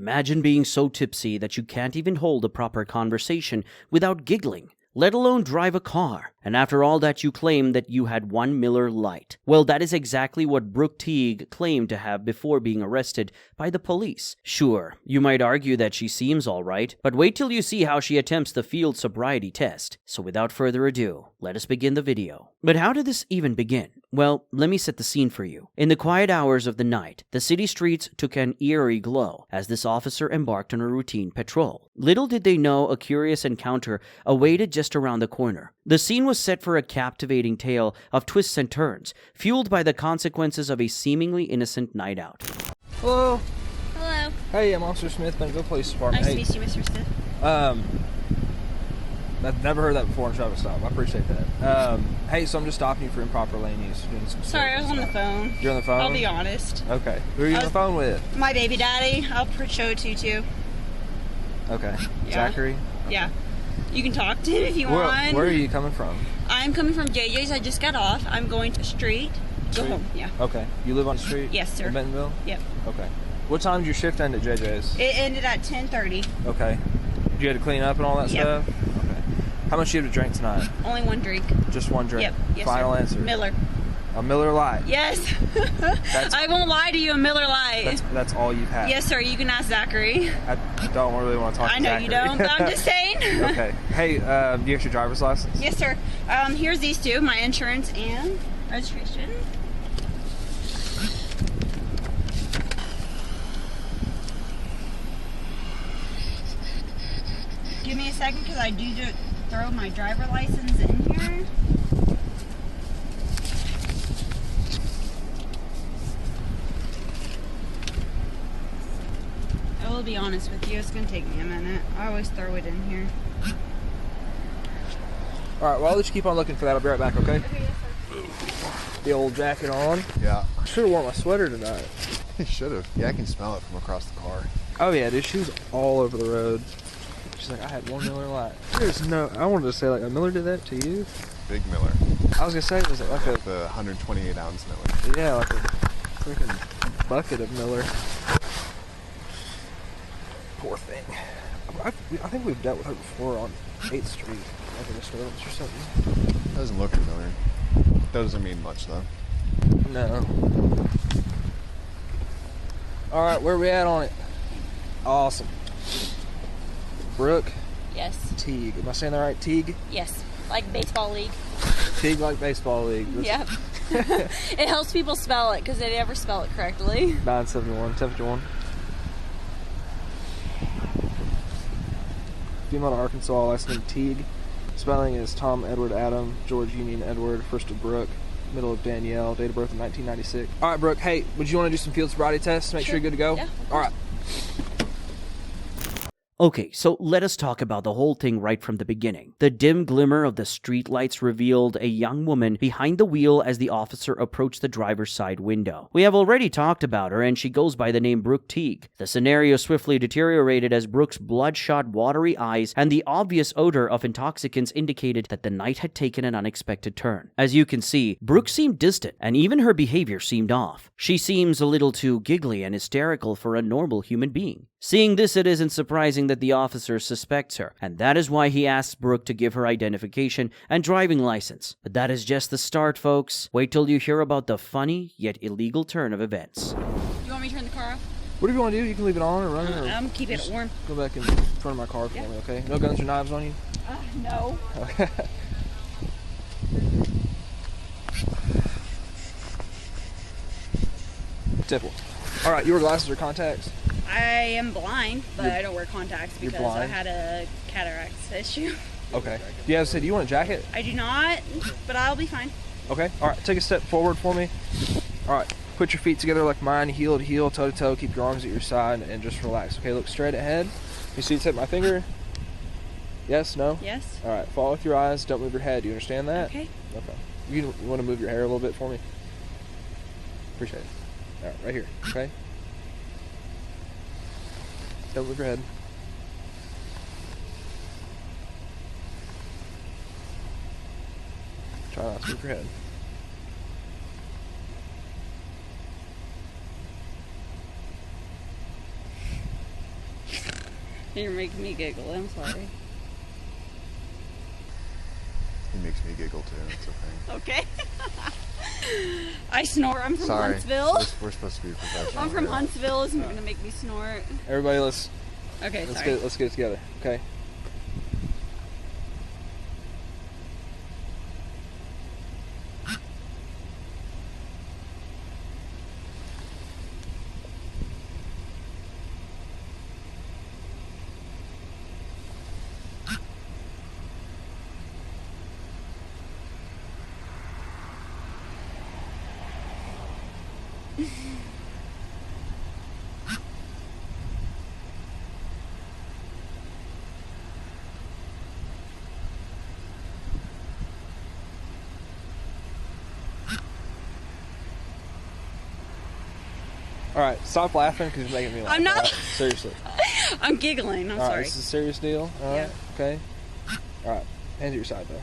Imagine being so tipsy that you can't even hold a proper conversation without giggling, let alone drive a car. And after all that, you claim that you had 1 Miller Lite. Well, that is exactly what Brooke Teague claimed to have before being arrested by the police. Sure, you might argue that she seems alright, but wait till you see how she attempts the field sobriety test. So without further ado, let us begin the video. But how did this even begin? Well, let me set the scene for you. In the quiet hours of the night, the city streets took an eerie glow as this officer embarked on a routine patrol. Little did they know a curious encounter awaited just around the corner. The scene was set for a captivating tale of twists and turns, fueled by the consequences of a seemingly innocent night out. Hello. Hello. Hey, I'm Officer Smith, Bentonville Police Department. Nice to meet you, Mr. Smith. I've never heard that before in traffic stop. I appreciate that. Hey, so I'm just stopping you for improper lane use. Sorry, I was on the phone. You're on the phone? I'll be honest. Okay. Who are you on the phone with? My baby daddy. I'll show it to you, too. Okay. Yeah. Zachary? Yeah. You can talk to him if you want. Where are you coming from? I'm coming from JJ's. I just got off. I'm going to street. Go home. Yeah. Okay. You live on the street? Yes, sir. In Bentonville? Yep. Okay. What time did your shift end at JJ's? It ended at 10:30. Okay. You had to clean up and all that Yep. stuff? Okay. How much do you have to drink tonight? Only one drink. Just one drink? Yep. Yes, Final sir. answer? Miller. A Miller Lite? Yes. I won't lie to you, a Miller Lite. That's all you've had? Yes, sir. You can ask Zachary. I don't really want to talk to I know Zachary. you don't, but I'm just saying. Okay. Hey, do you have your driver's license? Yes, sir. Here's these two, my insurance and registration. Give me a second because I do throw my driver license in here. I will be honest with you, it's going to take me a minute. I always throw it in here. Alright, well, I'll let you keep on looking for that. I'll be right back, okay? Okay, yes, sir. The old jacket on. Yeah. I should have worn my sweater tonight. You should have. Yeah, I can smell it from across the car. Oh, yeah, dude. She was all over the road. She's like, I had 1 Miller Lite. There's no... I wanted to say, like, a Miller did that to you? Big Miller. I was going to say, was it like a... The 128 ounce Miller. Yeah, like a freaking bucket of Miller. Poor thing. I think we've dealt with her before on 8th Street, like in a disturbance or something. Doesn't look familiar. Doesn't mean much though. No. Alright, where are we at on it? Awesome. Brooke Yes. Teague. Am I saying that right? Teague? Yes. Like baseball league. Teague like baseball league. Yep. It helps people spell it because they never spell it correctly. 971, 71. Female to Arkansas, last name Teague. Spelling is Tom Edward Adam, George Union Edward, first of Brooke, middle of Danielle, date of birth in 1996. All right, Brooke, hey, would you want to do some field sobriety tests to make sure you're good to go? Yeah. All right. Okay, so let us talk about the whole thing right from the beginning. The dim glimmer of the streetlights revealed a young woman behind the wheel as the officer approached the driver's side window. We have already talked about her, and she goes by the name Brooke Teague. The scenario swiftly deteriorated as Brooke's bloodshot, watery eyes and the obvious odor of intoxicants indicated that the night had taken an unexpected turn. As you can see, Brooke seemed distant, and even her behavior seemed off. She seems a little too giggly and hysterical for a normal human being. Seeing this, it isn't surprising that the officer suspects her, and that is why he asks Brooke to give her identification and driving license. But that is just the start, folks. Wait till you hear about the funny yet illegal turn of events. You want me to turn the car off? Whatever you want to do, you can leave it on or run it. Or I'm keeping it warm. Go back in front of my car for me, okay? No guns or knives on you? No. Okay. Tipple. All right, you wear glasses or contacts? I am blind, but I don't wear contacts You're because I blind? had a cataracts issue. Okay. Yeah, do you want a jacket? I do not, but I'll be fine. Okay. All right, take a step forward for me. All right, put your feet together like mine, heel to heel, toe to toe. Keep your arms at your side and just relax. Okay, look straight ahead. You see, tip my finger. Yes, no? Yes. All right, follow with your eyes. Don't move your head. Do you understand that? Okay. Okay. You want to move your hair a little bit for me? Appreciate it. All right, right here. Okay. Don't move your head. Try not to move your head. You're making me giggle. I'm sorry. He makes me giggle too. It's okay. Okay. I snore. I'm from Sorry. Huntsville. We're supposed to be professional. I'm from yeah. Huntsville. It's going to make me snort. Everybody, let's Okay, get sorry. it together. Okay. All right, stop laughing because you're making me laugh. I'm not- all right? Seriously. I'm giggling. I'm All right, sorry. this is a serious deal. All right. Yeah. Okay. All right. Hands at your side, though.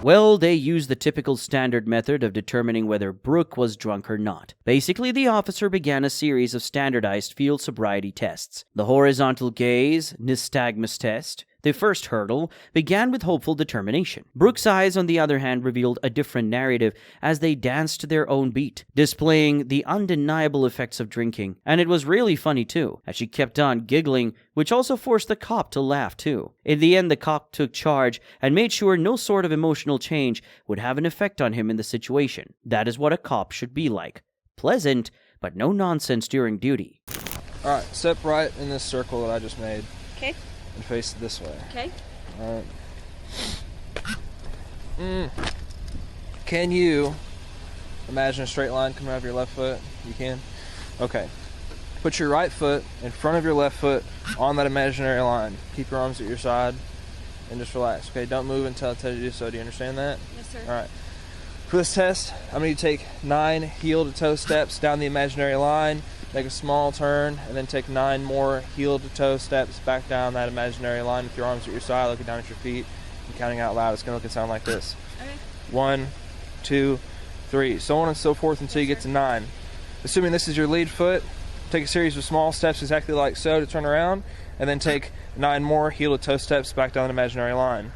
Well, they used the typical standard method of determining whether Brooke was drunk or not. Basically, the officer began a series of standardized field sobriety tests. The Horizontal Gaze Nystagmus Test, the first hurdle, began with hopeful determination. Brooke's eyes, on the other hand, revealed a different narrative as they danced to their own beat, displaying the undeniable effects of drinking. And it was really funny too, as she kept on giggling, which also forced the cop to laugh too. In the end, the cop took charge and made sure no sort of emotional change would have an effect on him in the situation. That is what a cop should be like. Pleasant, but no nonsense during duty. All right, step right in this circle that I just made Okay. and face it this way. Okay. All right. Can you imagine a straight line coming out of your left foot? You can? Okay. Put your right foot in front of your left foot on that imaginary line. Keep your arms at your side and just relax. Okay, don't move until I tell you to do so. Do you understand that? Yes, sir. All right. For this test, I'm going to take 9 heel-to-toe steps down the imaginary line, make a small turn, and then take 9 more heel-to-toe steps back down that imaginary line with your arms at your side, looking down at your feet, and counting out loud. It's going to look and sound like this. Okay. 1, 2, 3, so on and so forth until you get to 9. Assuming this is your lead foot, take a series of small steps exactly like so to turn around, and then take 9 more heel-to-toe steps back down the imaginary line.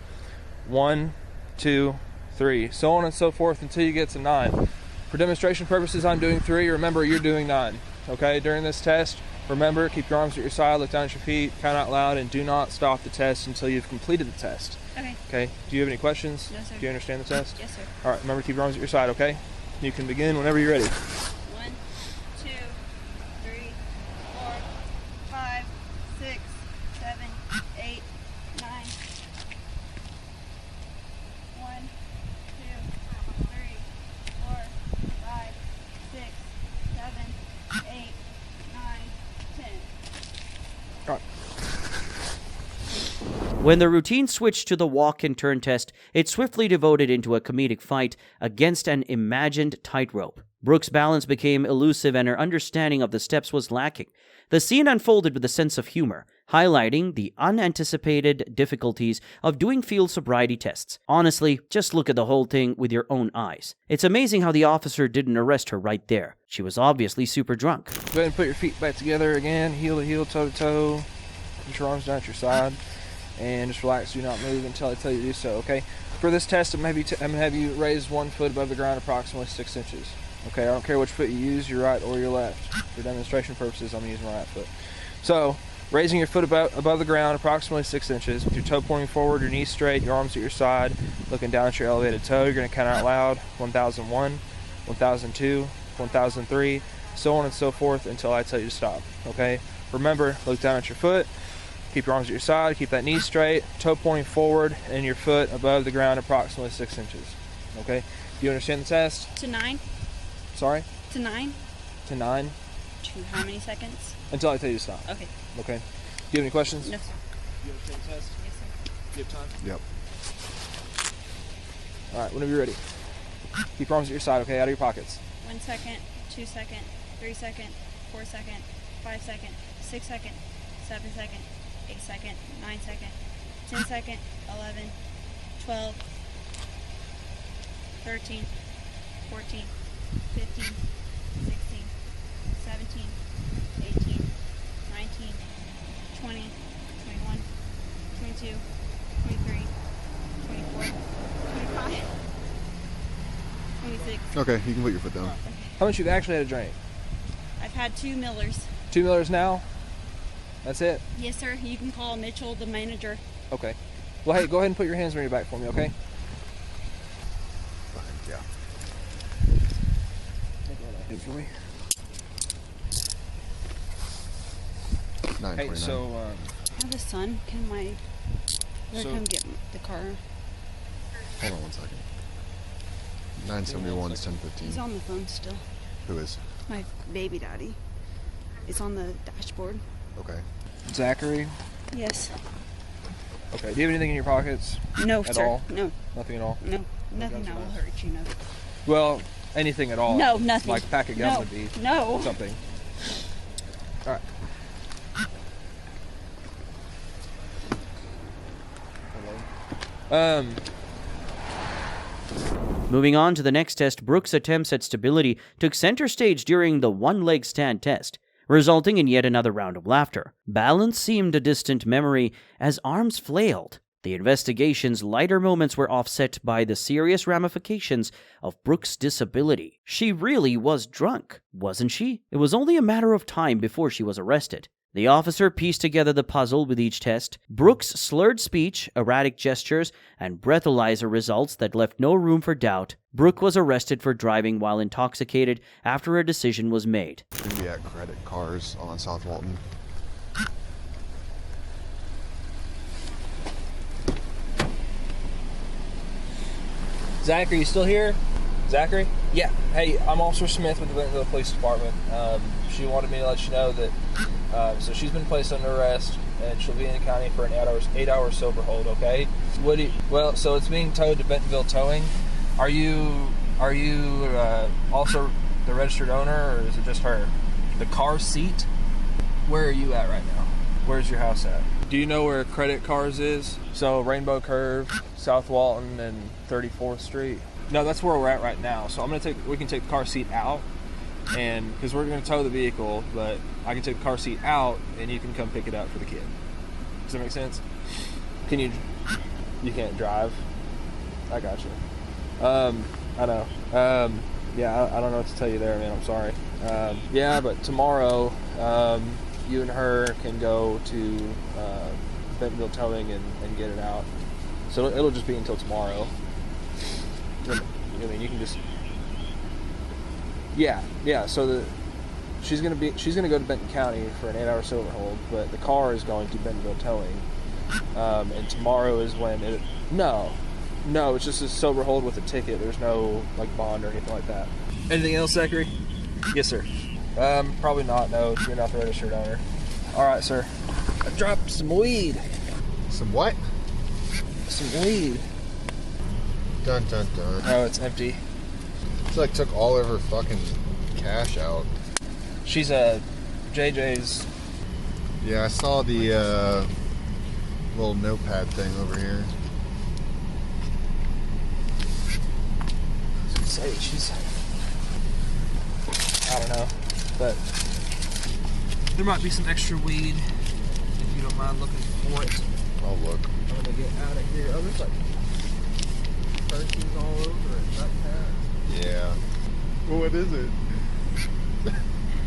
1, 2, 3, so on and so forth until you get to 9. For demonstration purposes, I'm doing 3. Remember, you're doing 9. Okay, during this test, remember, keep your arms at your side, look down at your feet, count out loud, and do not stop the test until you've completed the test. Okay. Okay, do you have any questions? No, sir. Do you understand the test? Yes, sir. All right, remember, keep your arms at your side, okay? You can begin whenever you're ready. 1, 2, 3, 4, 5, 6, 7, 8, 9. 1, 2, 3, 4, 5, 6, 7, 8, 9, 10. All right. When the routine switched to the walk and turn test, it swiftly devoted into a comedic fight against an imagined tightrope. Brooke's balance became elusive and her understanding of the steps was lacking. The scene unfolded with a sense of humor, highlighting the unanticipated difficulties of doing field sobriety tests. Honestly, just look at the whole thing with your own eyes. It's amazing how the officer didn't arrest her right there. She was obviously super drunk. Go ahead and put your feet back together again, heel to heel, toe to toe. Put your arms down at your side, and just relax. Do not move until I tell you to do so, okay? For this test, I'm going to have you raise 1 foot above the ground approximately 6 inches. Okay, I don't care which foot you use, your right or your left. For demonstration purposes, I'm using my right foot. So, raising your foot above the ground approximately 6 inches, with your toe pointing forward, your knees straight, your arms at your side, looking down at your elevated toe. You're going to count out loud, 1001, 1002, 1003, so on and so forth until I tell you to stop, okay? Remember, look down at your foot, keep your arms at your side, keep that knee straight, toe pointing forward, and your foot above the ground approximately 6 inches, okay? Do you understand the test? To 9? Sorry? To 9? To 9? To how many seconds? Until I tell you to stop. Okay. Okay. Do you have any questions? No, sir. Do you understand the test? Yes, sir. Do you have time? Yep. All right, whenever you're ready. Keep your arms at your side, okay, out of your pockets. 1 second, 2 second, 3 second, 4 second, 5 second, 6 second, 7 second, 8 second, 9 second, 10 second, 11, 12, 13, 14, 15, 16, 17, 18, 19, 20, 22, 23, 24, 25, 26. Okay, you can put your foot down. How much you've actually had a drink? I've had 2 Millers. 2 Millers now? That's it? Yes, sir. You can call Mitchell, the manager. Okay. Well, hey, go ahead and put your hands on your back for me, okay? Yeah. Good for me. 9:29. Hey, so, I have a son. Can my... So- come get the car? Hold on one second. 971 is 10:15. He's on the phone still. Who is? My baby daddy. It's on the dashboard. Okay. Zachary? Yes. Okay, do you have anything in your pockets? No, At sir. all? No, Nothing at all? no. Nothing that will hurt you, no. Well, anything at all? No, nothing. Like pack of gum No. would be No. something. Alright. Moving on to the next test, Brooke's attempts at stability took center stage during the one-leg stand test, resulting in yet another round of laughter. Balance seemed a distant memory as arms flailed. The investigation's lighter moments were offset by the serious ramifications of Brooke's disability. She really was drunk, wasn't she? It was only a matter of time before she was arrested. The officer pieced together the puzzle with each test. Brooke's slurred speech, erratic gestures, and breathalyzer results that left no room for doubt. Brooke was arrested for driving while intoxicated after a decision was made. We're gonna be at Credit Cars on South Walton. Zachary, you still here? Zachary? Yeah. Hey, I'm Officer Smith with the Bentonville Police Department. She wanted me to let you know that, so she's been placed under arrest, and she'll be in the county for an 8-hour sober hold, okay? Well, so it's being towed to Bentonville Towing. Are you also the registered owner, or is it just her? The car seat? Where are you at right now? Where's your house at? Do you know where Credit Cars is? So Rainbow Curve, South Walton, and 34th Street. No, that's where we're at right now. So we can take the car seat out, and because we're going to tow the vehicle, but I can take the car seat out, and you can come pick it up for the kid. Does that make sense? You can't drive? I got you. I know. Yeah, I don't know what to tell you there, man. I'm sorry. Yeah, but tomorrow, you and her can go to Bentonville Towing and get it out. So it'll just be until tomorrow. I mean, you can just... Yeah. So she's gonna go to Benton County for an 8-hour sober hold, but the car is going to Bentonville Towing. And tomorrow is when it... No, it's just a sober hold with a ticket. There's no like bond or anything like that. Anything else, Zachary? Yes, sir. Probably not. No, you're not the registered owner. All right, sir. I dropped some weed. Some what? Some weed. Dun dun dun. Oh, it's empty. It's like took all of her fucking cash out. She's JJ's. Yeah, I saw the little notepad thing over here. She's I don't know, but there might be some extra weed if you don't mind looking for it. I'll look. I'm gonna get out of here. Oh, there's like Hershey's all over it. Not bad. Yeah. Well, what is it?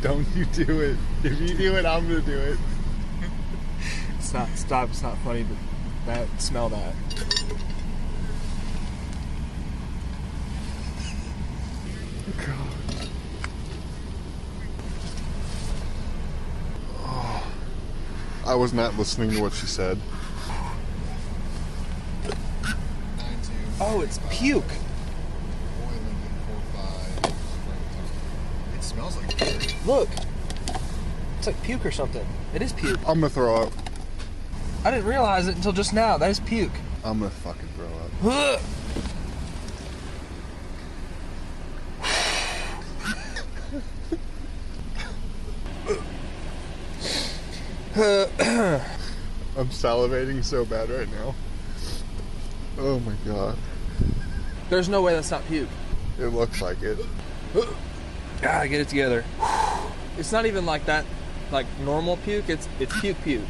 Don't you do it. If you do it, I'm gonna do it. It's not funny, but smell that. God. Oh. I was not listening to what she said. Oh, it's puke. It smells like puke. Look. It's like puke or something. It is puke. I'm gonna throw up. I didn't realize it until just now. That is puke. I'm gonna fucking throw up. I'm salivating so bad right now. Oh my god. There's no way that's not puke. It looks like it. Gotta get it together. It's not even like that, like normal puke. It's puke.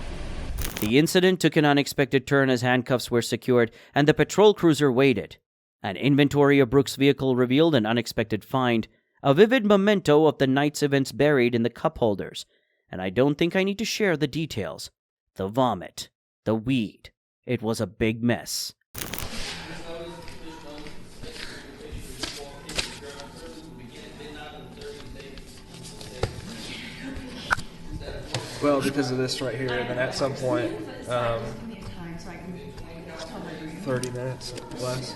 The incident took an unexpected turn as handcuffs were secured and the patrol cruiser waited. An inventory of Brooke's vehicle revealed an unexpected find, a vivid memento of the night's events buried in the cup holders, and I don't think I need to share the details. The vomit, the weed, it was a big mess. Well, because of this right here, and then at some point, 30 minutes less.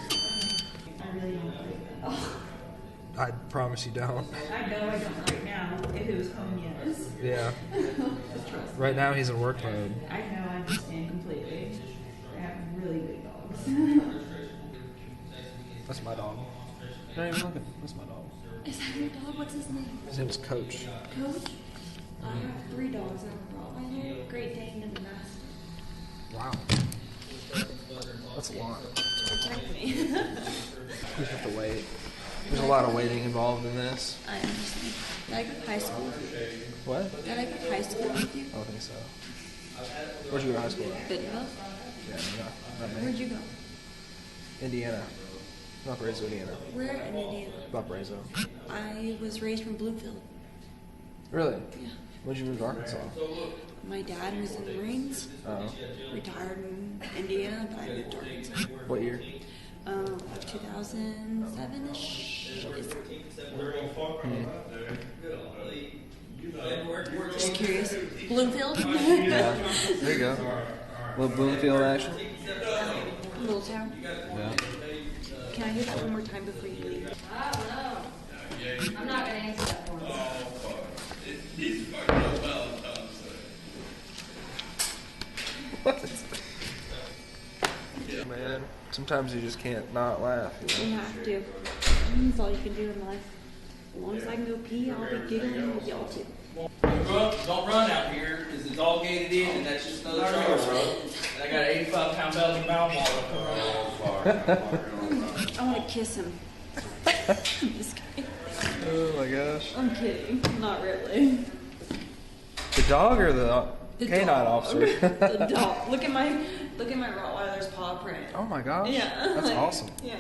I promise you don't. I know I don't right now. If it was home, yes. Yeah. Right now he's in work mode. I know, I understand completely. I have really big dogs. That's my dog. Not even looking. That's my dog. Is that your dog? What's his name? His name's Coach. Coach? I have 3 dogs. I have a Rottweiler, Great Dane, and a Mastiff. Wow. That's a lot. Protect me. You have to wait. There's a lot of waiting involved in this. I understand. Did I go to high school? What? Did I go to high school with you? I don't think so. Where'd you go to high school at? Bidwell? Yeah, not me. Where'd you go? Indiana. Valparaiso, Indiana. Where in Indiana? Valparaiso. I was raised from Bloomfield. Really? Yeah. When'd you move to Arkansas? My dad was in the Marines, Oh. retired in Indiana, but I moved to Arkansas. What year? 2007-ish. Just curious. Bloomfield? Yeah. There you go. Little Bloomfield action. Little town. Yeah. Can I hear that one more time before you leave? I don't know. I'm not going to answer that for you. What? Man, sometimes you just can't not laugh. You You know? have to. That's all you can do in life. As long as I can go pee, I'll be giggling with y'all too. Don't run out here, because it's all gated in, and that's just another trailer road. And I got an 85-pound Belgian Malmwater. I want to kiss him. I'm just kidding. Oh my gosh. I'm kidding. Not really. The dog or the canine dog. officer? The dog. Look at my Rottweiler's paw print. Oh my gosh. Yeah. That's awesome. Yeah.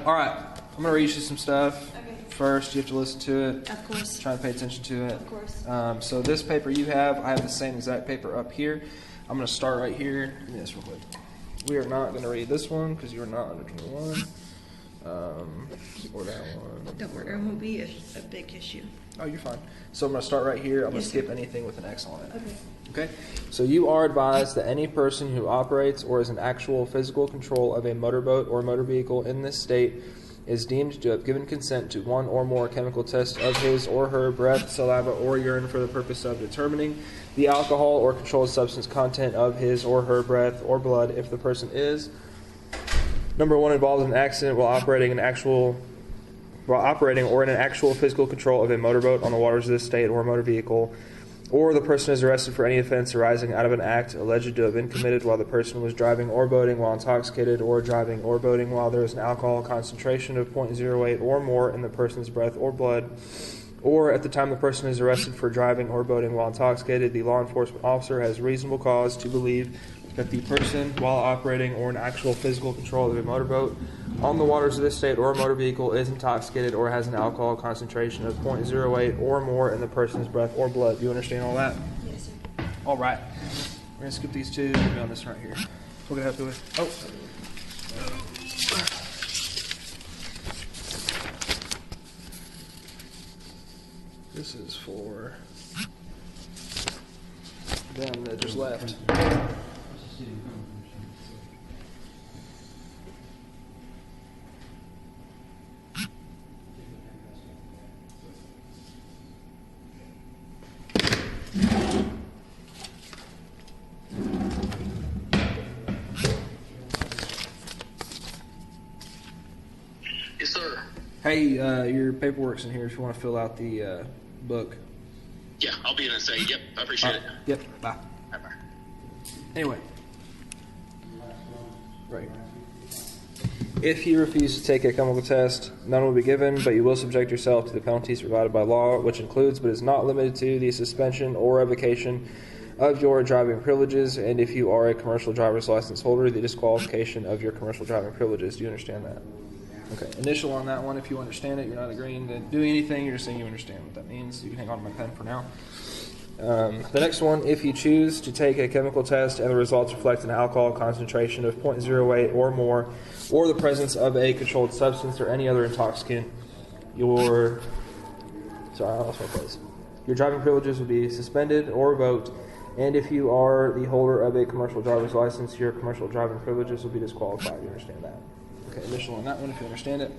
All right. I'm going to read you some stuff. Okay. First, you have to listen to it. Of course. Try and pay attention to it. Of course. So this paper you have, I have the same exact paper up here. I'm going to start right here. Give me this real quick. We are not going to read this one because you are not under 21. Or that one. Don't worry, it won't be a big issue. Oh, you're fine. So I'm going to start right here. I'm going Yes, to skip sir. anything with an X on it. Okay. Okay? So you are advised that any person who operates or is in actual physical control of a motorboat or motor vehicle in this state is deemed to have given consent to one or more chemical tests of his or her breath, saliva, or urine for the purpose of determining the alcohol or controlled substance content of his or her breath or blood if the person is, number 1, involved in an accident while operating or in an actual physical control of a motorboat on the waters of this state or motor vehicle, or the person is arrested for any offense arising out of an act alleged to have been committed while the person was driving or boating while intoxicated, or driving or boating while there is an alcohol concentration of 0.08 or more in the person's breath or blood, or at the time the person is arrested for driving or boating while intoxicated, the law enforcement officer has reasonable cause to believe that the person, while operating or in actual physical control of a motorboat on the waters of this state or motor vehicle, is intoxicated or has an alcohol concentration of 0.08 or more in the person's breath or blood. Do you understand all that? Yes, sir. All right. We're going to skip these two. We'll be on this right here. We're going to have to with. Oh. This is for them that just left. Yes, sir. Hey, your paperwork's in here if you want to fill out the book. Yeah, I'll be in and say, yep, I appreciate it. Yep, bye. Bye-bye. Anyway. Right here. If you refuse to take a chemical test, none will be given, but you will subject yourself to the penalties provided by law, which includes but is not limited to the suspension or revocation of your driving privileges, and if you are a commercial driver's license holder, the disqualification of your commercial driving privileges. Do you understand that? Okay, initial on that one. If you understand it, you're not agreeing to do anything, you're just saying you understand what that means. You can hang on to my pen for now. The next one, if you choose to take a chemical test and the results reflect an alcohol concentration of 0.08 or more, or the presence of a controlled substance or any other intoxicant, your driving privileges will be suspended or revoked, and if you are the holder of a commercial driver's license, your commercial driving privileges will be disqualified. You understand that? Okay, initial on that one if you understand it.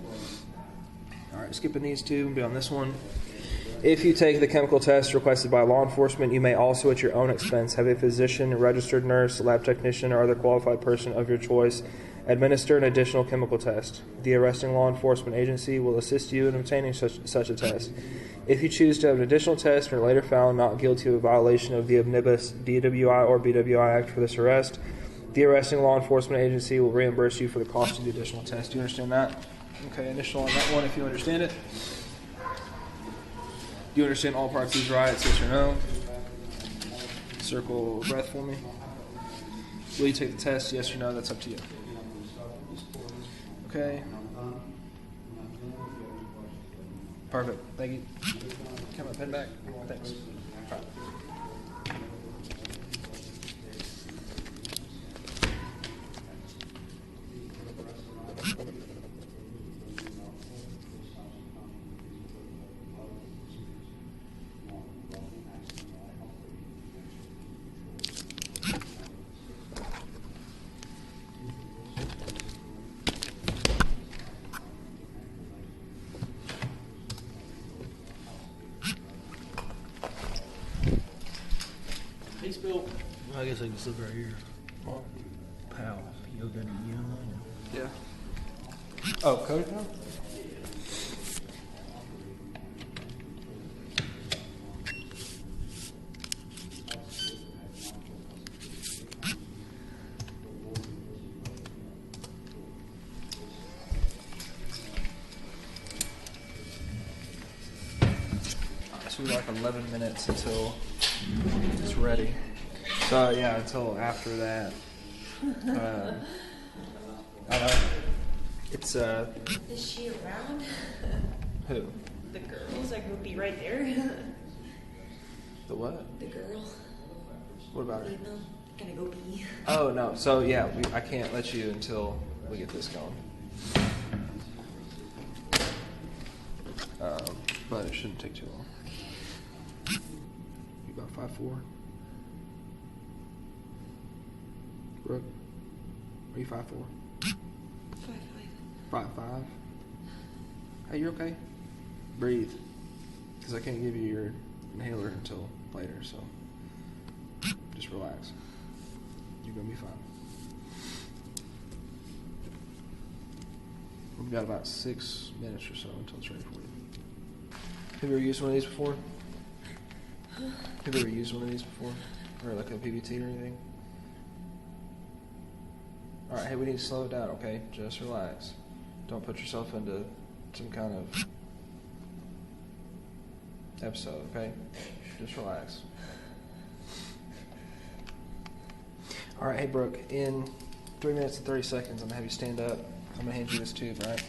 All right, skipping these two and be on this one. If you take the chemical test requested by law enforcement, you may also at your own expense have a physician, registered nurse, lab technician, or other qualified person of your choice administer an additional chemical test. The arresting law enforcement agency will assist you in obtaining such a test. If you choose to have an additional test and are later found not guilty of a violation of the omnibus DWI or BWI Act for this arrest, the arresting law enforcement agency will reimburse you for the cost of the additional test. Do you understand that? Okay, initial on that one if you understand it. Do you understand all parts of these riots, yes or no? Circle breath for me. Will you take the test, yes or no? That's up to you. Okay. Perfect. Thank you. Can my pen back? Thanks. All right. Hey, Spill. I guess I can sit right here. Pal, you're gonna yell. Yeah. Oh, code now? So we're like 11 minutes until it's ready. So yeah, until after that. I don't know. It's Is she around? who? The girls are gonna be right there. The what? The girl. What about her? Email. Gonna go pee. Oh no. So yeah, I can't let you until we get this going. But it shouldn't take too long. You about 5'4"? Brooke, are you 5'4"? 5'5". 5'5". Hey, you okay? Breathe, because I can't give you your inhaler until later. So just relax. You're gonna be fine. We've got about 6 minutes or so until it's ready for you. Have you ever used one of these before? Have you ever used one of these before? Or like a PBT or anything? Alright, hey, we need to slow it down, okay? Just relax. Don't put yourself into some kind of episode, okay? Just relax. Alright, hey, Brooke, in 3 minutes and 30 seconds, I'm going to have you stand up. I'm going to hand you this tube, right?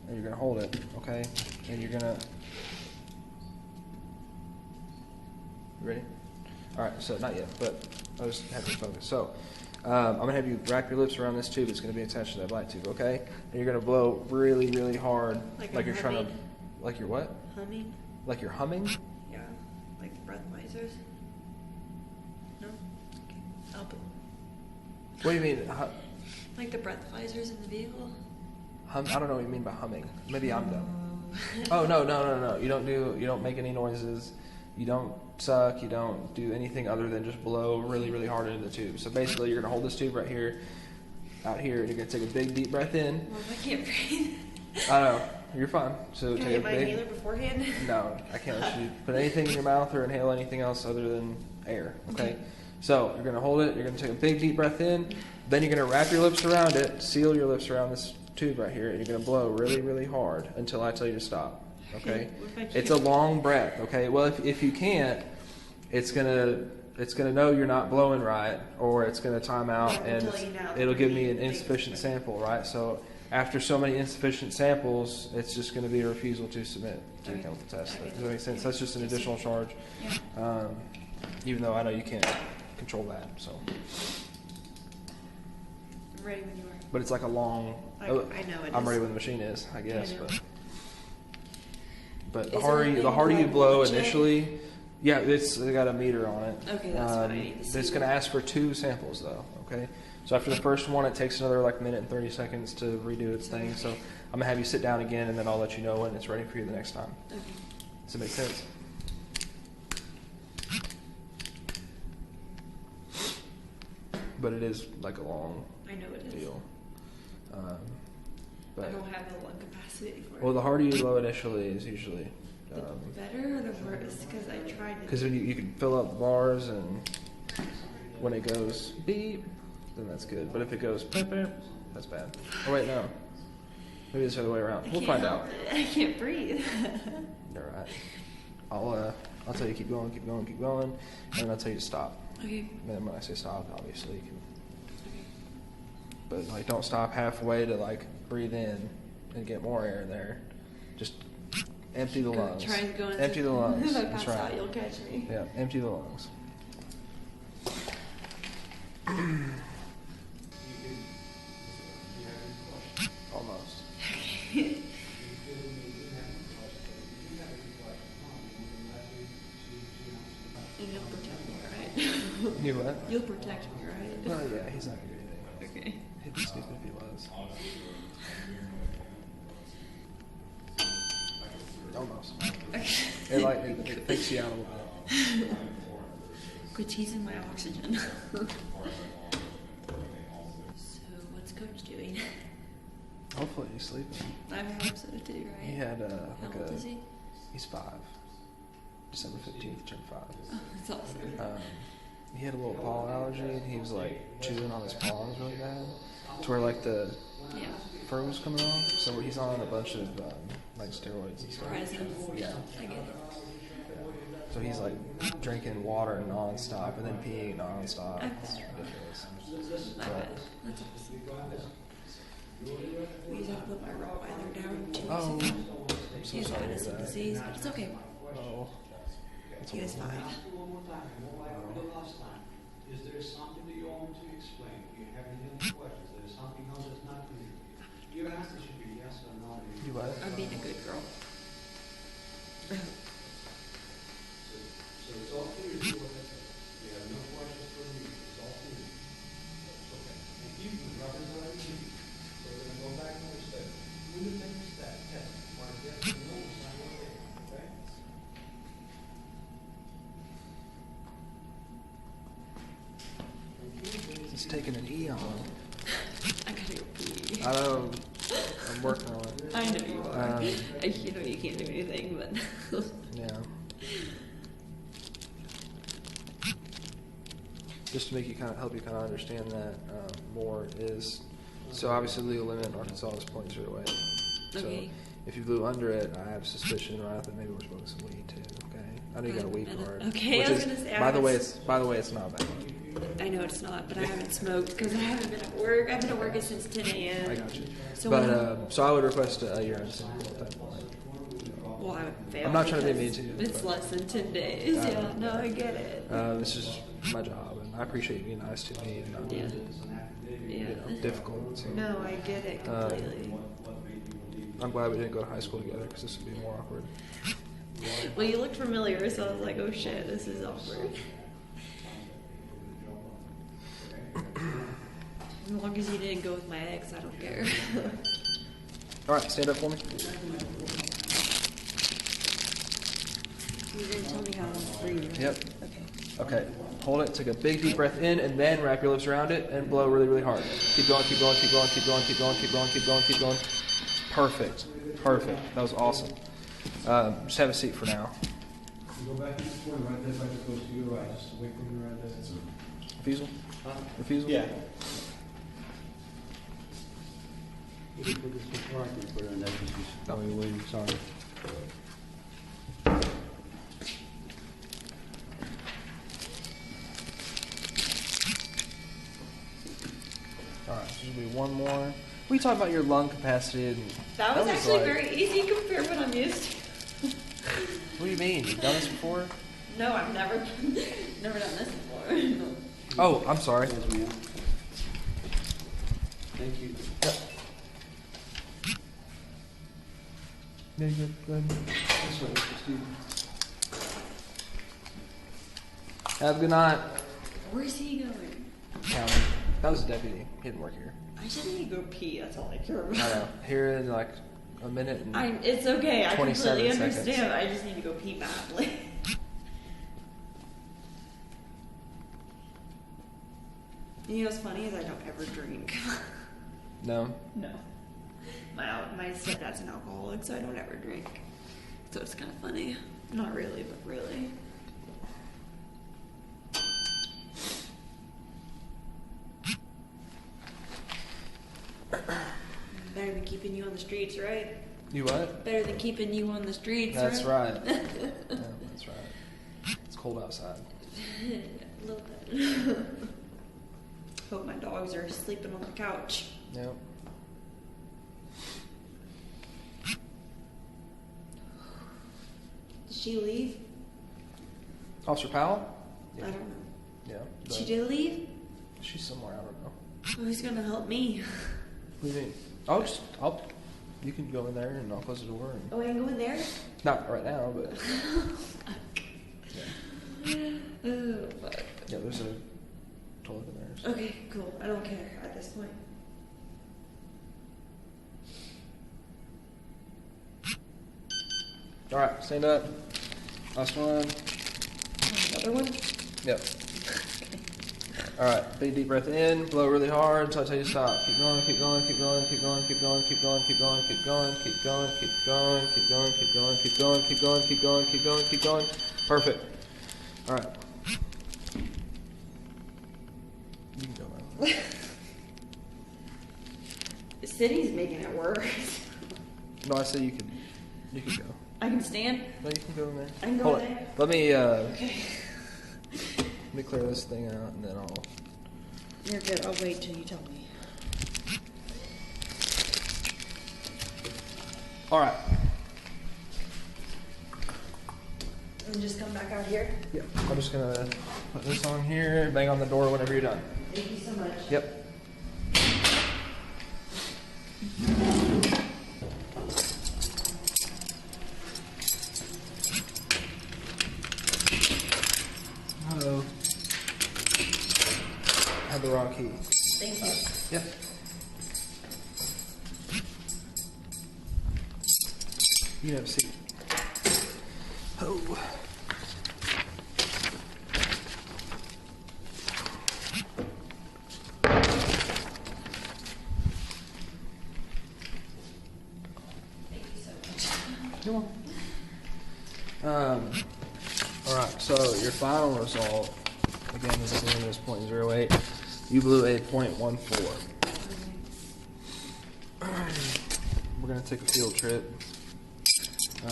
And you're going to hold it, okay? And you're going to... You ready? Alright, so not yet, but I just have you focus. So, I'm going to have you wrap your lips around this tube. It's going to be attached to that black tube, okay? And you're going to blow really, really hard. Like you're trying to... Like you're what? Humming? Like you're humming? Yeah. Like breathalyzers? No? Okay. I'll blow. What do you mean? Like the breathalyzers in the vehicle? I don't know what you mean by humming. Maybe I'm dumb. Oh, no. You don't make any noises. You don't suck. You don't do anything other than just blow really, really hard into the tube. So basically, you're going to hold this tube right here, out here, and you're going to take a big, deep breath in. Well, if I can't breathe. I know. You're fine. So Can I take get a my big... inhaler beforehand? No, I can't let you put anything in your mouth or inhale anything else other than air, okay? So you're going to hold it. You're going to take a big, deep breath in. Then you're going to wrap your lips around it, seal your lips around this tube right here, and you're going to blow really, really hard until I tell you to stop, okay? It's a long breath, okay? Well, if you can't, it's going to it's going to know you're not blowing right, or it's going to time out, Yeah, and until you know it'll give me an three insufficient things. sample, right? So after so many insufficient samples, it's just going to be a refusal to submit to the Okay. chemical test. Okay. Does that make sense? That's just an additional charge, Yeah. even though I know you can't control that. So, I'm ready when you are. but it's like a long. I know it I'm is. ready when the machine is, I guess. know. But Is the it harder anything the harder you like blow legit? initially, yeah, it's got a meter on it. Okay, that's what I need to see It's going to then. ask for 2 samples though. Okay, so after the first one, it takes another like minute and 30 seconds to redo its thing. So I'm gonna have you sit down again, and then I'll let you know when it's ready for you the next time. Okay. Does it make sense? But it is like a long I know it is. deal. I But don't have the lung capacity for well, it. the harder you blow initially is usually The better or the worse? Because I tried because to. you can fill up the bars, and when it goes beep, then that's good. But if it goes beep, beep, that's bad. Oh wait, no. Maybe it's the other way around. I We'll can't find help out. it. I can't breathe. All right. I'll tell you keep going, keep going, keep going, and then I'll tell you to stop. Okay. And then when I say stop, obviously you can. But like, don't stop halfway to like breathe in and get more air there. Just empty the lungs. Try and go into Empty the lungs. If I That's pass out, right. you'll catch me. Yeah, empty the lungs. Almost. And you'll protect me, right? You what? You'll protect me, right? Well, yeah, he's not gonna do anything. Okay. He'd be stupid if he was. Almost. It like it fakes you out a little bit. Quit teasing my oxygen. So, what's Coach doing? Hopefully he's sleeping. I hope so too, right? He had How like old is he? he's 5. December 15th turned 5. Oh, that's awesome. He had a little pollen allergy, and he was like chewing on his palms really bad, to where like the Yeah. fur was coming off. So he's on a bunch of like steroids and stuff. Presents. Yeah. I get it. So he's like drinking water nonstop and then peeing nonstop. Okay. It's ridiculous. Not bad. That's awesome. We used to have to put my Rottweiler down 2 weeks Oh, ago. I'm so He has sorry to hear Addison that. disease, but it's okay. Oh, He was 5. Is there something that you want to explain? Do you have any other questions? Is there something else that's not clear? Your answer should be yes or no. you what? I'm being a good girl. So it's all clear to you what that says. You have no questions for me. It's all clear. Okay. And you can represent me. So we're gonna go back another step. When you take a step, test. Mark yes or no, sign okay. Okay? It's taking an eon. I gotta go pee. I know. I'm working on it. I know you are. Um, You know you can't do anything, but Yeah. Just to make you help you kind of understand that more is, so obviously legal limit in Arkansas is 0.08. So Okay. if you blew under it, I have suspicion, right, that maybe we're smoking some weed too. Okay. I know you got a weed card. Okay, which I was is- gonna say, By the way, it's not bad. I know it's not, but I haven't smoked because I haven't been at work. I've been at work since 10 a.m. I got you. So But when- so I would request a urine sample at that point. Well, I would fail. I'm not trying to be because mean to you, It's but- less than 10 days. I Yeah, know. no, I get it. This is my job, and I appreciate you being nice to me and not Yeah. you Yeah. know, difficult. So. No, I get it completely. I'm glad we didn't go to high school together because this would be more awkward. Well, you looked familiar, so I was like, oh shit, this is awkward. As long as you didn't go with my ex, I don't care. All right, stand up for me. You're gonna tell me how to breathe. Yep. Okay. Okay. Hold it. Take a big deep breath in, and then wrap your lips around it and blow really, really hard. Keep going. Keep going. Keep going. Keep going. Keep going. Keep going. Keep going. Keep going. Perfect. Perfect. That was awesome. Just have a seat for now. You go back to the corner right there, right that goes to your right. Just away from your right there. That's it. Refusal. Refusal. Yeah. You can put this before I can put it on that because Oh, you're waiting. Sorry. There's gonna be one more. We talked about your lung capacity. And That was actually like, very easy compared to what I'm used to. What do you mean? You've done this before? No, I've never done this before. Oh, I'm sorry. Yes, ma'am. Thank you. Yeah, good. This way, Mr. Stevens. Have a good night. Where's he going? County. That was a deputy. He didn't work here. I just need to go pee. That's all I care I about. know. Here in like a minute and It's okay. I 27 completely seconds. understand. I just need to go pee badly. You know what's funny is I don't ever drink. no. No. My stepdad's an alcoholic, so I don't ever drink. So it's kind of funny. Not really, but really. Better than keeping you on the streets, right? You what? Better than keeping you on the streets, That's right? right. Yeah, that's right. It's cold outside. A little bit. Hope my dogs are sleeping on the couch. Yep. Did she leave? Officer Powell? I don't know. Yeah. She did leave? She's somewhere. I don't know. Who's gonna help me? What do you mean? You can go in there and I'll close the door. And, Oh, I can go in there? not right now, but Oh, fuck. yeah, there's a toilet in there. So. Okay, cool. I don't care at this point. All right, stand up. Last one. Another one? Yep. All right, big deep breath in, blow really hard until I tell you to stop. Keep going, keep going, keep going, keep going, keep going, keep going, keep going, keep going, keep going, keep going, keep going, keep going, keep going, keep going, keep going, keep going, keep going. Perfect. All right. You can go now. The city's making it worse. No, I said you can go. I can stand? No, you can go in there. I can go Hold in it. there? Let me Okay. let me clear this thing out and then I'll. You're good. I'll wait till you tell me. All right. And just come back out here? Yeah. I'm just gonna put this on here. Bang on the door whenever you're done. Thank you so much. Yep. Hello. Had the wrong key. Thank you. Yep. You have a seat. Oh. Thank you so much. You're welcome. All right. So your final result again is at the end of this .08. You blew a .14. We're gonna take a field trip. You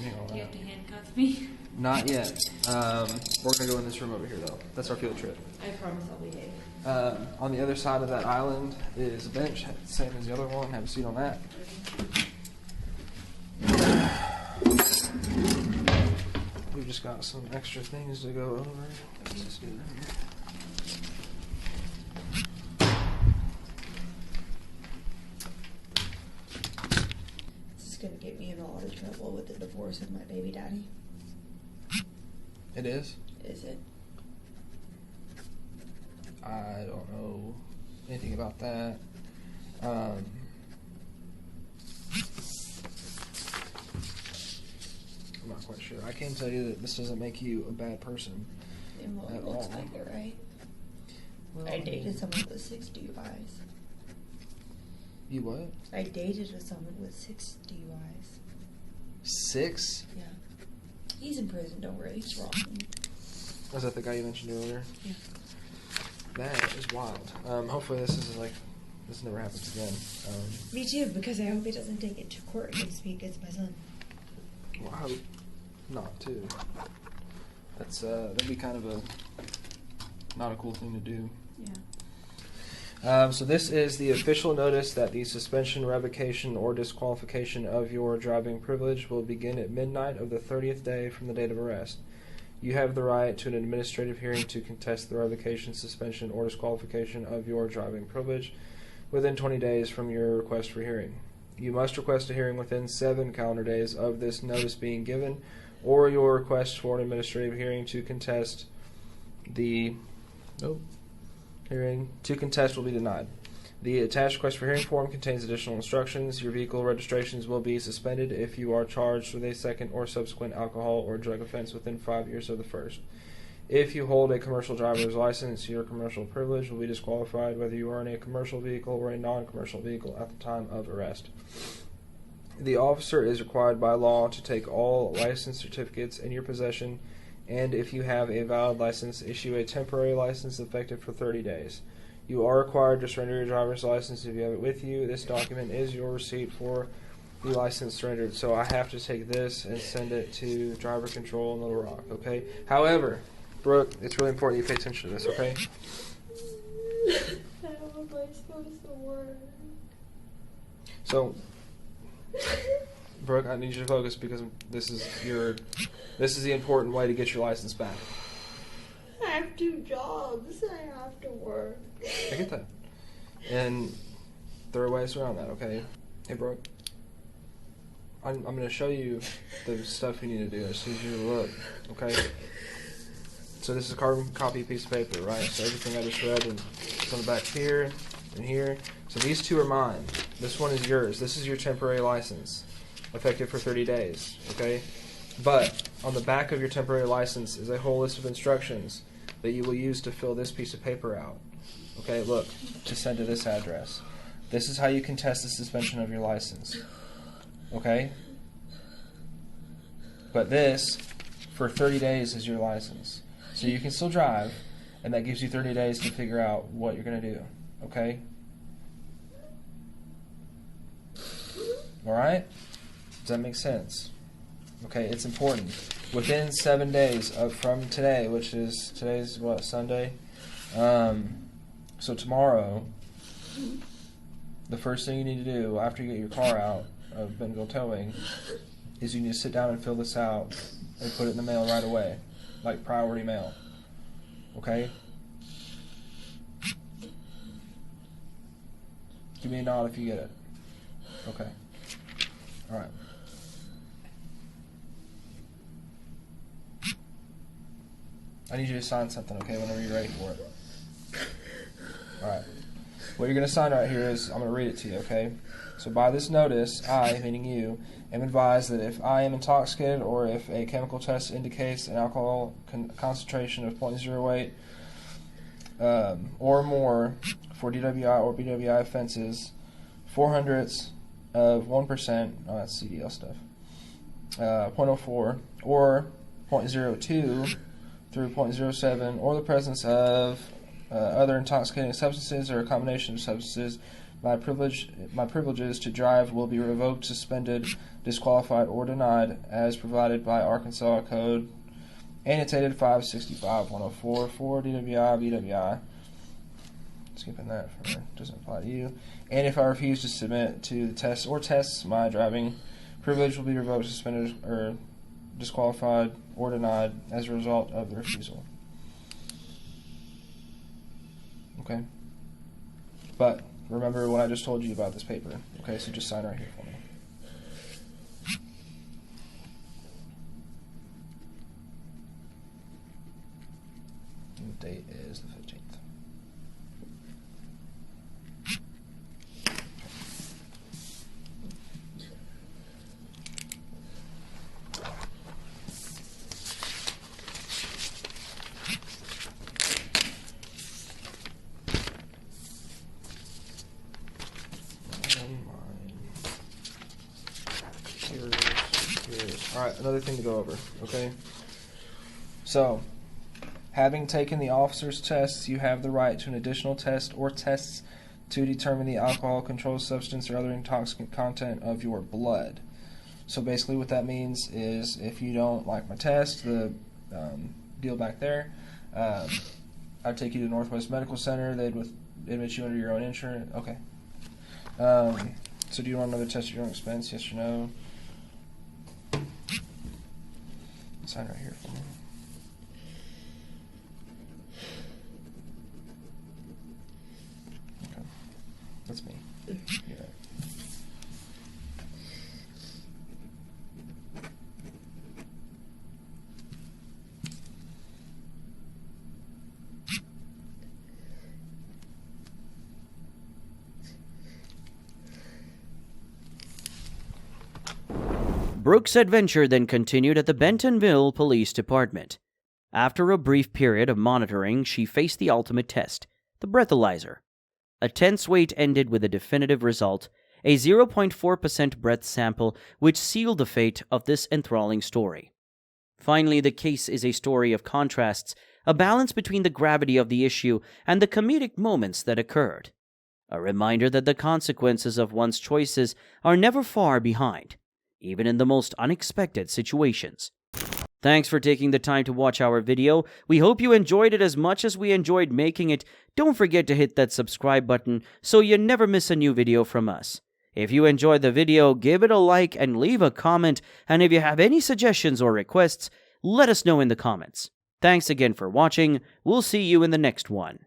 hang on Do you that. have to handcuff me? Not yet. We're gonna go in this room over here though. That's our field trip. I promise I'll behave. On the other side of that island is a bench, same as the other one. Have a seat on that. We've just got some extra things to go over. Let's just get it in here. This is gonna get me in a lot of trouble with the divorce of my baby daddy. It is. Is it? I don't know anything about that. I'm not quite sure. I can tell you that this doesn't make you a bad person. Well, At it looks all. like it, right? Well, I dated someone with 6 DUIs. You what? I dated someone with 6 DUIs. 6? Yeah. He's in prison, don't worry, he's wrong. Was that the guy you mentioned earlier? Yeah. That is wild. Hopefully this never happens again. Me too, because I hope he doesn't take it to court against me against my son. Well, I hope not too. That'd be kind of not a cool thing to do. Yeah. So this is the official notice that the suspension, revocation, or disqualification of your driving privilege will begin at midnight of the 30th day from the date of arrest. You have the right to an administrative hearing to contest the revocation, suspension, or disqualification of your driving privilege within 20 days from your request for hearing. You must request a hearing within 7 calendar days of this notice being given, or your request for an administrative hearing to contest the hearing to contest will be denied. The attached request for hearing form contains additional instructions. Your vehicle registrations will be suspended if you are charged with a second or subsequent alcohol or drug offense within 5 years of the first. If you hold a commercial driver's license, your commercial privilege will be disqualified whether you are in a commercial vehicle or a non-commercial vehicle at the time of arrest. The officer is required by law to take all license certificates in your possession, and if you have a valid license, issue a temporary license effective for 30 days. You are required to surrender your driver's license if you have it with you. This document is your receipt for the license surrendered. So I have to take this and send it to driver control in Little Rock, okay? However, Brooke, it's really important you pay attention to this, okay? How am I supposed to work? So, Brooke, I need you to focus because this is the important way to get your license back. I have 2 jobs. I have to work. I get that. And there are ways around that, okay? Hey, Brooke, I'm going to show you the stuff you need to do as soon as you look, okay? So this is a carbon copy piece of paper, right? So everything I just read and it's on the back here and here. So these 2 are mine. This one is yours. This is your temporary license, effective for 30 days, okay? But on the back of your temporary license is a whole list of instructions that you will use to fill this piece of paper out. Okay, look, to send to this address. This is how you contest the suspension of your license. Okay? But this, for 30 days, is your license. So you can still drive, and that gives you 30 days to figure out what you're going to do. Okay? Alright? Does that make sense? Okay, it's important. Within 7 days from today, which is, today's what, Sunday? So tomorrow, the first thing you need to do after you get your car out of Bentonville Towing is you need to sit down and fill this out and put it in the mail right away, like priority mail. Okay? Give me a nod if you get it. Okay. Alright. I need you to sign something, okay, whenever you're ready for it. Alright. What you're going to sign right here is, I'm going to read it to you, okay? So by this notice, I, meaning you, am advised that if I am intoxicated or if a chemical test indicates an alcohol concentration of 0.08 or more for DWI or BWI offenses, 0.04 of 1%, oh, that's CDL stuff, 0.04 or 0.02 through 0.07, or the presence of other intoxicating substances or a combination of substances, my privileges to drive will be revoked, suspended, disqualified, or denied as provided by Arkansas Code annotated 565-104 for DWI, BWI. Skipping that, doesn't apply to you. And if I refuse to submit to the test or tests, my driving privilege will be revoked, suspended, or disqualified, or denied as a result of the refusal. Okay? But remember what I just told you about this paper. Okay, so just sign right here for me. And the date is the 15th. Alright, another thing to go over, okay? So, having taken the officer's tests, you have the right to an additional test or tests to determine the alcohol, controlled substance, or other intoxicant content of your blood. So basically what that means is if you don't like my test, the deal back there, I'd take you to Northwest Medical Center. They'd admit you under your own insurance. Okay. So do you want another test at your own expense? Yes or no? Sign right here for me. Okay. That's me. Yeah. Brooke's adventure then continued at the Bentonville Police Department. After a brief period of monitoring, she faced the ultimate test, the breathalyzer. A tense wait ended with a definitive result, a 0.4% breath sample which sealed the fate of this enthralling story. Finally, the case is a story of contrasts, a balance between the gravity of the issue and the comedic moments that occurred. A reminder that the consequences of one's choices are never far behind, even in the most unexpected situations. Thanks for taking the time to watch our video. We hope you enjoyed it as much as we enjoyed making it. Don't forget to hit that subscribe button so you never miss a new video from us. If you enjoyed the video, give it a like and leave a comment. And if you have any suggestions or requests, let us know in the comments. Thanks again for watching. We'll see you in the next one.